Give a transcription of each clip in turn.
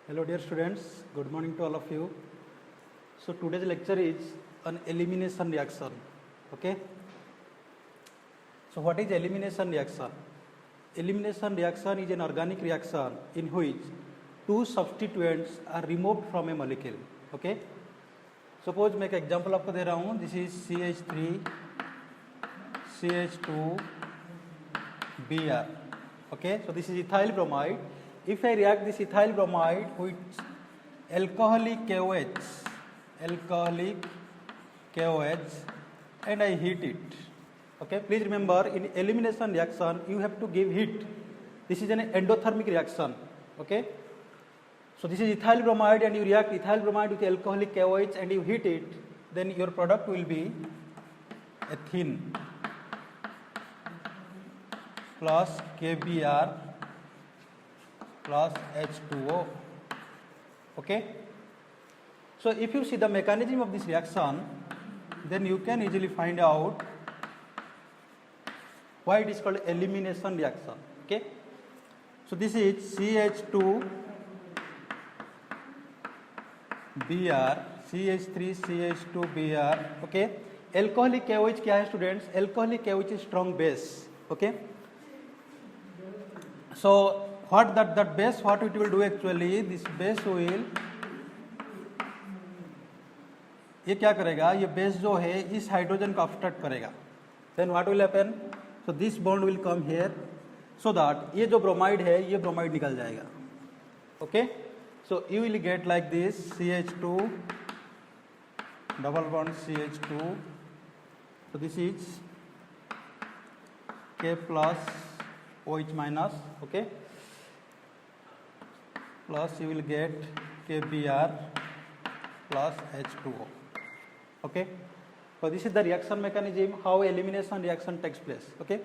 Hello dear students, good morning to all of you. So today's lecture is on elimination reaction. Okay. So what is elimination reaction? Elimination reaction is an organic reaction in which two substituents are removed from a molecule. Okay. Suppose मैं एक example आपको दे रहा हूँ. This is CH3 CH2 Br. Okay. So this is ethyl bromide. If I react this ethyl bromide with alcoholic KOH and I heat it. Okay, please remember in elimination reaction you have to give heat. This is an endothermic reaction. Okay, so this is ethyl bromide and you react ethyl bromide with alcoholic KOH and you heat it, then your product will be ethene plus KBr plus H2O. Okay. So if you see the mechanism of this reaction, then you can easily find out why it is called elimination reaction. Okay. So this is CH2 Br, CH3 CH2 Br. Okay. Alcoholic KOH क्या है students? Alcoholic KOH is strong base. Okay. So what that base, what it will do actually, this base will, ये क्या करेगा, ये base जो है इस hydrogen को obstruct करेगा. Then what will happen? So this bond will come here, so that ये जो bromide है ये bromide निकल जाएगा. Okay? So you will get like this CH2 double bond CH2. So this is K plus OH minus. Okay? Plus you will get KBr plus H2O. Okay. So this is the reaction mechanism, how elimination reaction takes place. Okay.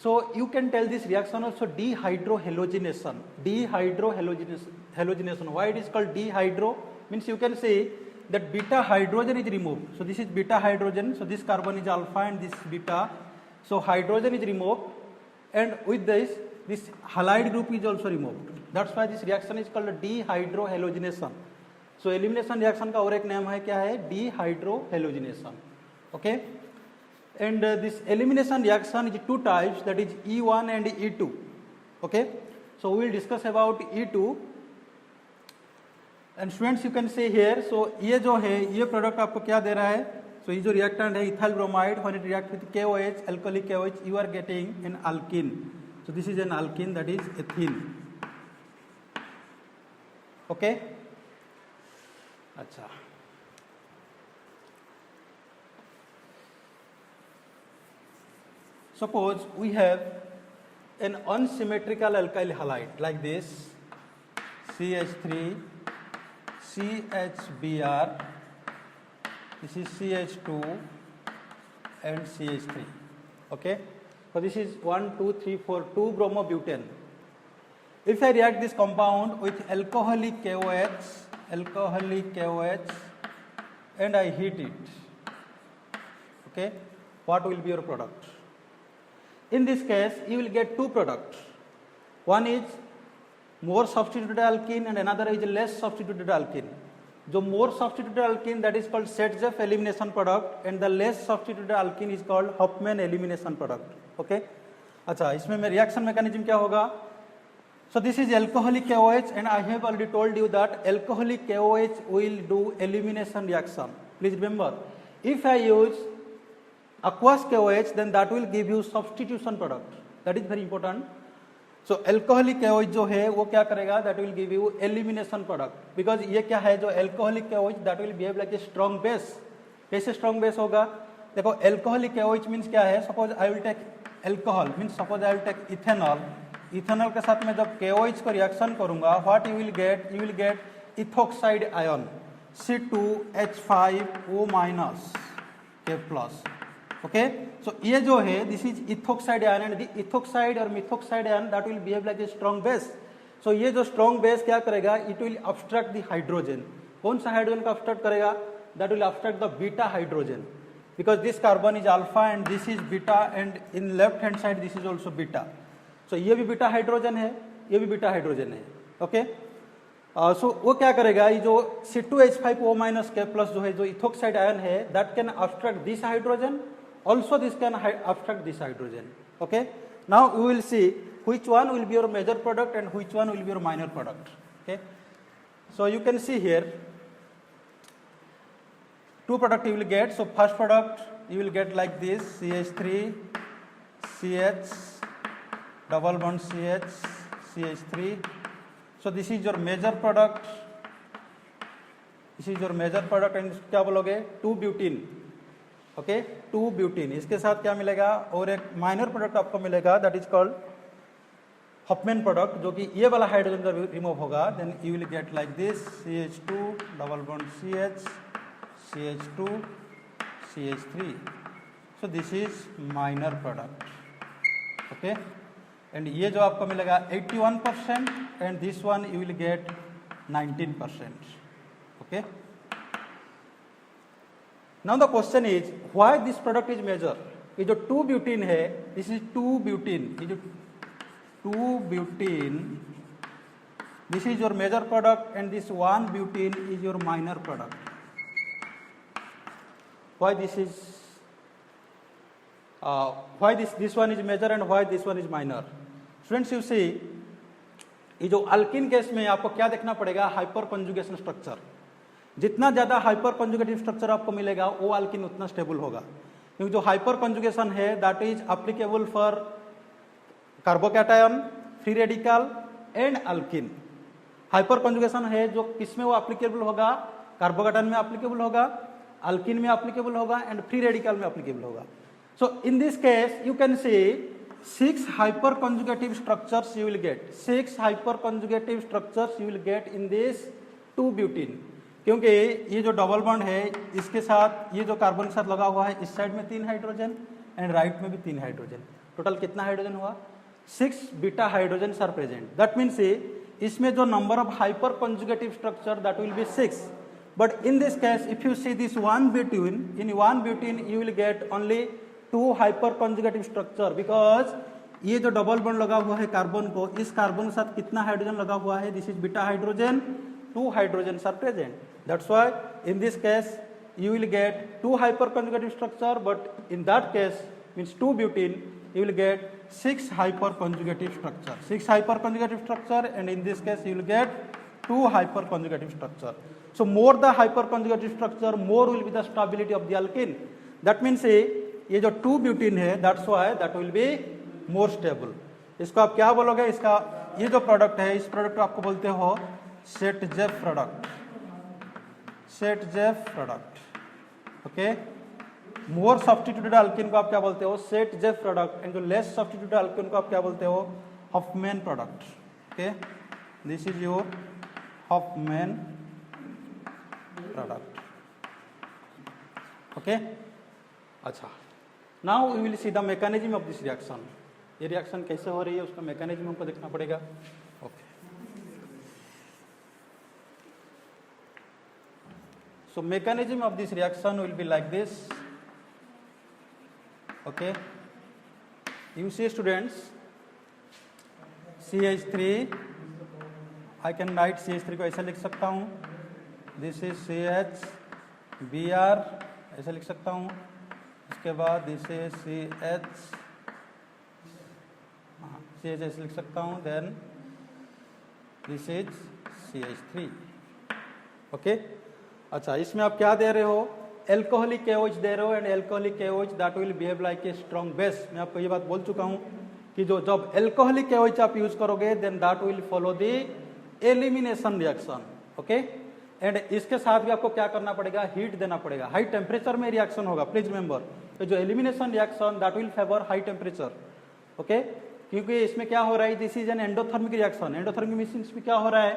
So you can tell this reaction also dehydrohalogenation. Dehydrohalogenation. Why it is called dehydro? Means you can say that beta hydrogen is removed. So this is beta hydrogen. So this carbon is alpha and this beta. So hydrogen is removed, and with this halide group is also removed. That's why this reaction is called dehydrohalogenation. So elimination reaction का और एक नाम है क्या है? Dehydrohalogenation. Okay. And this elimination reaction is two types, that is E1 and E2. Okay. So we will discuss about E2. And students you can see here. So ये जो है ये product आपको क्या दे रहा है? So ये जो reactant है ethyl bromide, when it reacts with KOH, alcoholic KOH, you are getting an alkene. So this is an alkene, that is ethene. Okay. अच्छा. Suppose we have an unsymmetrical alkyl halide like this, CH3 CHBr, this is CH2 and CH3. Okay. So this is 1, 2, 3, 4, 2 bromobutane. If I react this compound with alcoholic KOH and I heat it, okay, what will be your product? In this case, you will get two products. One is more substituted alkene and another is less substituted alkene. The more substituted alkene, that is called Shetzeff elimination product, and the less substituted alkene is called Hofmann elimination product. Okay. अच्छा, इसमें में reaction mechanism क्या होगा? So this is alcoholic KOH, and I have already told you that alcoholic KOH will do elimination reaction. Please remember, if I use aqueous KOH, then that will give you substitution product. That is very important. So alcoholic KOH जो है वो क्या करेगा? That will give you elimination product. Because ये क्या है जो alcoholic KOH, that will behave like a strong base. कैसे strong base होगा? देखो alcoholic KOH means क्या है? Suppose I will take alcohol, means suppose I will take ethanol. Ethanol के साथ में जब KOH को रिएक्शन करूंगा, what you will get ethoxide ion C2H5O minus K plus. Okay. So ये जो है this is ethoxide ion, and the ethoxide और methoxide ion that will behave like a strong base. So ये जो strong base क्या करेगा? It will obstruct the hydrogen. कौन सा हाइड्रोजन का ऑब्स्ट्रक्ट करेगा? That will obstruct the beta hydrogen, because this carbon is alpha and this is beta, and in left hand side this is also beta. So ये भी beta hydrogen है, ये भी beta hydrogen है. Okay. So वो क्या करेगा, ये जो C2H5O माइनस के प्लस जो है जो इथोक्साइड आयन है, that can abstract this hydrogen, also this can abstract this hydrogen. Okay, now we will see which one will be your major product and which one will be your minor product. Okay, so you can see here two product you will get. So first product you will get like this, CH3 CH double bond CH CH3. So this is your major product, this is your major product and क्या बोलोगे 2 butene. Okay, 2 butene. इसके साथ क्या मिलेगा, और एक minor product आपको मिलेगा, that is called Hofmann product, जो कि ये वाला हाइड्रोजन जब रिमूव होगा then you will get like this, CH2 double bond CH CH2 CH3. So this is minor product. Okay, and ये जो आपको मिलेगा 81% and this one you will get 19%. Okay, now the question is why this product is major. ये जो 2 butene है, this is 2 butene, ये जो 2 butene, this is your major product and this 1 butene is your minor product. Why this is why this one is major and why this one is minor? Students, you see, ये जो alkene case में आपको क्या देखना पड़ेगा, hyper conjugation structure. जितना ज्यादा hyper conjugative structure आपको मिलेगा वो अल्किन उतना स्टेबल होगा, क्योंकि जो हाइपर कंजुगेशन है that is applicable for carbocation, free radical and alkene. Hyper conjugation है जो किसमें वो एप्लीकेबल होगा, कार्बोकैटायन में एप्लीकेबल होगा, अल्किन में एप्लीकेबल होगा एंड फ्री रेडिकल में एप्लीकेबल होगा. So in this case you can see 6 hyper conjugative structures you will get. 6 hyper conjugative structures you will get in this 2 butene. क्योंकि ये जो डबल बॉन्ड है इसके साथ ये जो कार्बन के साथ लगा हुआ है, इस साइड में 3 हाइड्रोजन एंड राइट में भी 3 हाइड्रोजन. टोटल कितना हाइड्रोजन हुआ, 6 beta hydrogen are present. That means इसमें जो number of hyperconjugative structure that will be 6. But in this case if you see this 1 butene, in 1 butene you will get only 2 hyper conjugative structure, because ये जो double bond लगा हुआ है carbon को, इस carbon के साथ कितना हाइड्रोजन लगा हुआ है, this is beta hydrogen, 2 hydrogen are present. That's why in this case you will get 2 hyper conjugative structure, but in that case means 2 butene you will get 6 hyper conjugative structure. 6 hyper conjugative structure, and in this case you will get 2 hyper conjugative structure. So more the hyper conjugative structure, more will be the stability of the alkene. That means ये जो 2 butene है, that's why that will be more stable. इसको आप क्या बोलोगे, इसका ये जो प्रोडक्ट है, इस प्रोडक्ट को आपको बोलते हो Saytzeff product. Saytzeff product. Okay, more substituted alkene को आप क्या बोलते हो, सेट-जेफ प्रोडक्ट, एंड जो लेस सब्स्टिट्यूटेड अल्किन को आप क्या बोलते हो, Hofmann product. Okay, this is your Hofmann product. Okay, अच्छा, now we will see the mechanism of this reaction. ये रिएक्शन कैसे हो रही है उसका मैकेनिज्म हमको देखना पड़ेगा. ओके, so mechanism of this reaction will be like this. Okay, you see students, CH3, I can write CH3 को ऐसे लिख सकता हूँ, this is CH Br, ऐसे लिख सकता हूँ. इसके बाद this is CH ऐसे लिख सकता हूँ, then this is CH3. Okay, अच्छा, इसमें आप क्या दे रहे हो, एल्कोहलिक KOH दे रहे हो, and alcoholic KOH that will behave like a strong base. मैं आपको ये बात बोल चुका हूं कि जो जब एल्कोहलिक KOH आप यूज करोगे then that will follow the elimination reaction. Okay, and इसके साथ भी आपको क्या करना पड़ेगा, हीट देना पड़ेगा. हाई टेम्परेचर में रिएक्शन होगा, प्लीज रिमेंबर. तो जो elimination reaction that will favour high temperature. Okay, क्योंकि इसमें क्या हो रहा है, this is an endothermic reaction. Endothermic means में क्या हो रहा है,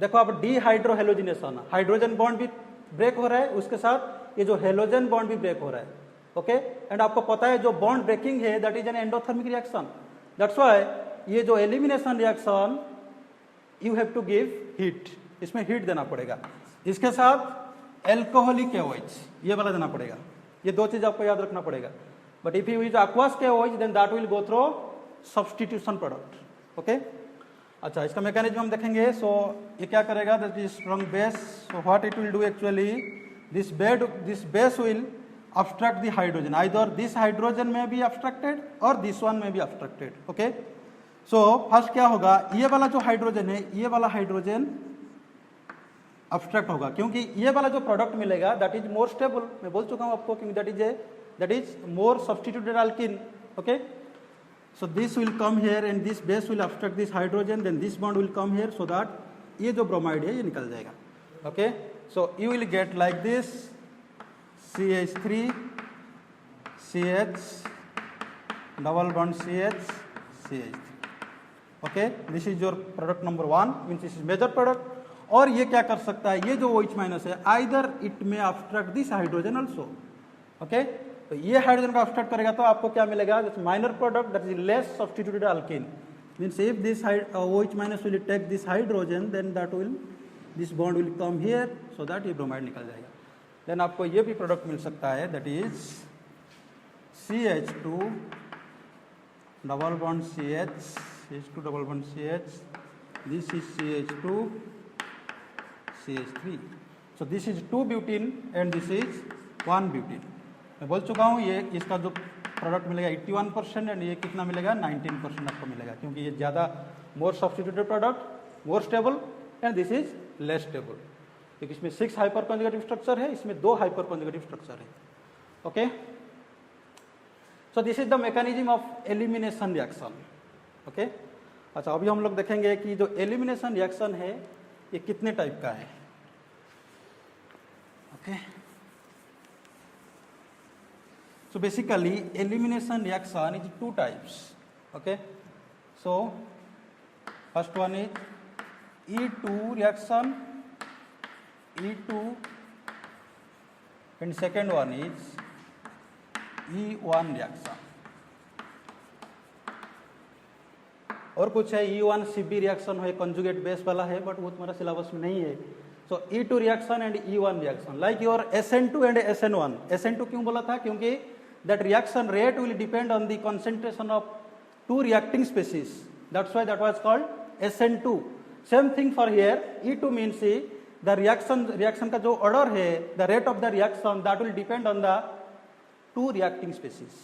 देखो आप डीहाइड्रोहेलोजिनेशन, हाइड्रोजन बॉन्ड भी ब्रेक हो रहा है, उसके साथ ये जो हेलोजन बॉन्ड भी ब्रेक हो रहा है. ओके, एंड आपको पता है जो बॉन्ड ब्रेकिंग है that is an endothermic reaction. That's why ये जो elimination reaction you have to give heat, इसमें हीट देना पड़ेगा. इसके साथ एल्कोहलिक KOH ये वाला देना पड़ेगा. ये 2 चीज आपको याद रखना पड़ेगा. But if you use aqueous KOH then that will go through substitution product. Okay, अच्छा, इसका मैकेनिज्म हम देखेंगे. सो ये क्या करेगा, that is strong base. So what it will do actually, this base will obstruct the hydrogen. Either this hydrogen may be obstructed or this one may be obstructed. Okay. So first क्या होगा, ये वाला जो hydrogen है, ये वाला hydrogen obstruct होगा, क्योंकि ये वाला जो प्रोडक्ट मिलेगा दैट इज मोर स्टेबल. मैं बोल चुका हूं आपको, क्योंकि that is more substituted alkyne. Okay. So this will come here and this base will obstruct this hydrogen, then this bond will come here, so that ये जो bromide है ये निकल जाएगा. Okay. So you will get like this CH3 CH double bond CH CH3. Okay, this is your product number 1, means this is major product. और ये क्या कर सकता है, ये जो OH माइनस है, आइदर इट में obstruct this hydrogen also. Okay, तो ये हाइड्रोजन का ऑब्स्ट्रक्ट करेगा तो आपको क्या मिलेगा, minor product that is less substituted alkene. Means if this OH minus will take this hydrogen, then that will this bond will come here, so that ये bromide निकल जाएगा. देन आपको ये भी प्रोडक्ट मिल सकता है, that is CH2 double bond CH2 double bond CH, this is CH2 CH3. So this is 2 butene and this is 1 butene. मैं बोल चुका हूँ ये इसका जो प्रोडक्ट मिलेगा 81% एंड ये कितना मिलेगा 19% आपको मिलेगा, क्योंकि ये ज़्यादा मोर substituted product, more stable and this is less stable. क्योंकि इसमें 6 हाइपर कॉन्जुगेटिव स्ट्रक्चर है, इसमें 2 हाइपर कॉन्जुगेटिव स्ट्रक्चर है. Okay. So this is the mechanism of elimination reaction. Okay. अच्छा, अभी हम लोग देखेंगे कि जो एलिमिनेशन रिएक्शन है ये कितने टाइप का है. Okay. So basically elimination reaction is 2 types. Okay. So first one is E2 reaction, E2, and second one is E1 reaction. और कुछ है E1 CB रिएक्शन है, कंजुगेट बेस वाला है, बट वो तुम्हारा सिलेबस में नहीं है. सो E2 reaction and E1 reaction, like your SN2 and SN1. SN2 क्यों बोला था, क्योंकि that reaction rate will depend on the concentration of 2 reacting species. That's why that was called SN2. Same thing for here. E2 means the reaction का जो order है, the rate of the reaction that will depend on the 2 reacting species.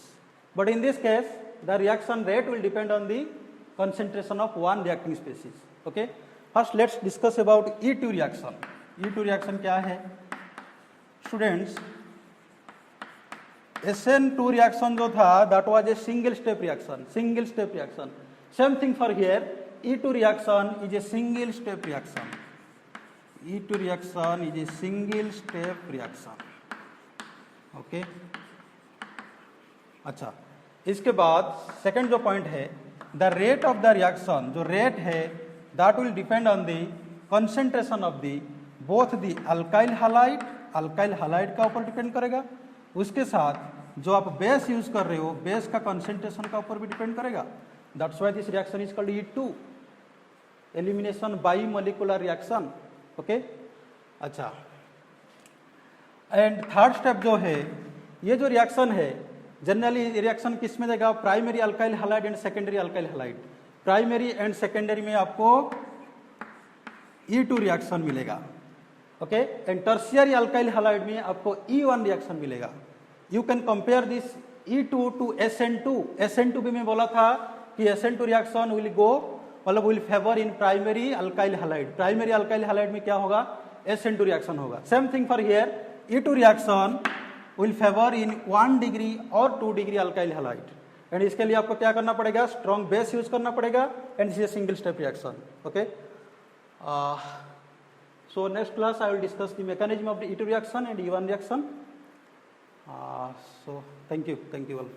But in this case, the reaction rate will depend on the concentration of 1 reacting species. Okay. First, let's discuss about E2 reaction. E2 reaction क्या है, students? SN2 reaction जो था that was a single step reaction. Same thing for here, E2 reaction is a single step reaction. E2 reaction is a single step reaction. Okay. अच्छा, इसके बाद second जो point है, the rate of the reaction, जो rate है that will depend on the concentration of the both the alkyl halide का ऊपर depend करेगा, उसके साथ जो आप बेस यूज कर रहे हो बेस का कंसंट्रेशन का ऊपर भी डिपेंड करेगा. That's why this reaction is called E2, elimination by molecular reaction. Okay. अच्छा, एंड थर्ड स्टेप जो है, ये जो रिएक्शन है जनरली रिएक्शन किस में देगा, primary alkyl halide and secondary alkyl halide. Primary and secondary में आपको E2 रिएक्शन मिलेगा. Okay. And tertiary alkyl halide में आपको E1 रिएक्शन मिलेगा. You can compare this E2 to SN2. SN2 भी मैं बोला था कि SN2 रिएक्शन विल गो, मतलब will favour in primary alkyl halide. Primary alkyl halide में क्या होगा, SN2 रिएक्शन होगा. Same thing for here, E2 reaction will favour in 1 degree और 2 डिग्री अल्काइल हैलाइड. एंड इसके लिए आपको क्या करना पड़ेगा, स्ट्रॉन्ग बेस यूज करना पड़ेगा, and this is single step reaction. Okay. So next class I will discuss the mechanism of the E2 reaction and E1 reaction. So thank you all.